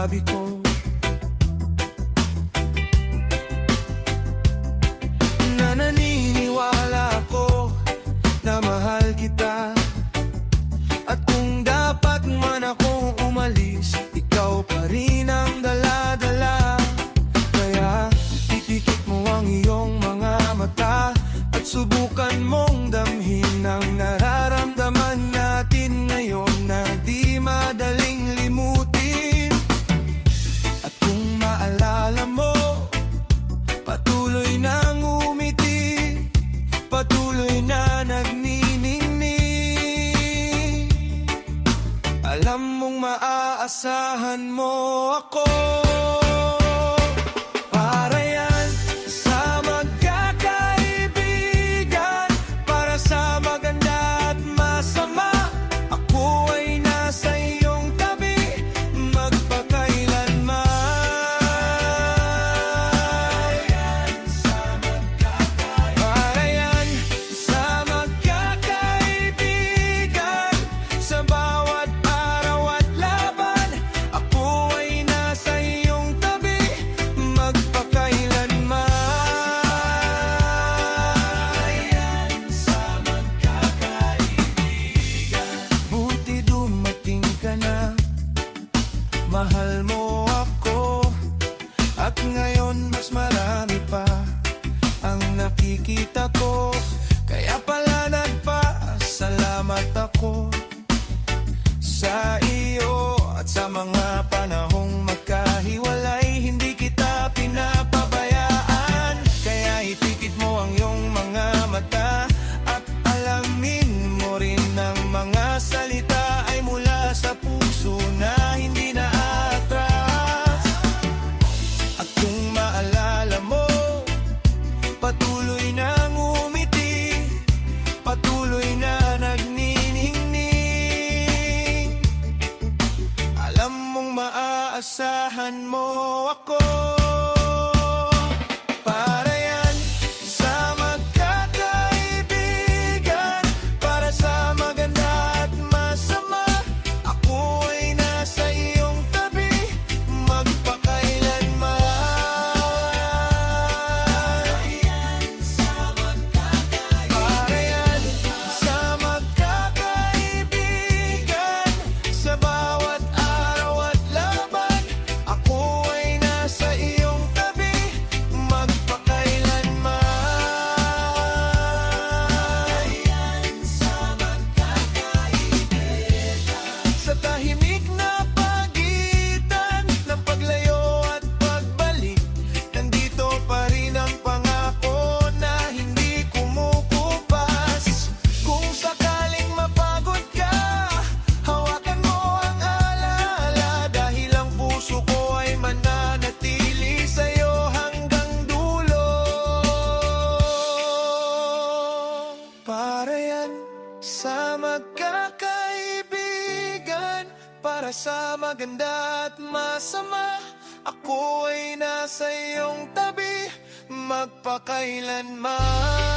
sinasabi ko na naniniwala ako na mahal kita. At kung dapat man akong umalis, ikaw pa rin ang dala-dala. Kaya pipikit mo ang iyong mga mata at subukan mong damhin ang nararamdaman natin ngayon na di madaling limutin. At kung maalala mo, patuloy nang umiti, patuloy na nagniningning. Alam mong maaasahan mo ako. Para yan sa magkakaibigan, para sa maganda at masama, ako ay nasa iyong tabi magpakailanman. Para yan sa magkakaibigan, sa bawat araw at laban, ako ay nasa iyong tabi magpakailanman. Buti dumating ka na, mahal mo ako. At ngayon mas marami pa ang nakikita ko. Kaya pala nagpasalamat ako sa iyo. At sa mga panahong magkahiwalay, hindi kita pinapabayaan. Kaya ipikit mo ang iyong mga mata at alamin mo rin ang mga salita ay mula sa puso na hindi naatras. At kung maalala mo, patuloy nang umiti, patuloy na nagniningning. Alam mong maaasahan mo ako. Para yan sa magkakaibigan, para sa maganda at masama, ako ay nasa iyong tabi magpakailanman. Para yan sa magkakaibigan, sa bawat araw at laban, ako ay nasa iyong tabi magpakailanman. Sa tahimik na pagitan ng paglayo at pagbalik, nandito pa rin ang pangako na hindi kumukupas. Kung sakaling mapagod ka, hawakan mo ang alaala, dahil ang puso ko ay mananatili sa'yo hanggang dulo. Para yan sa magkakaibigan, para sa maganda at masama, ako ay nasa iyong tabi magpakailanman.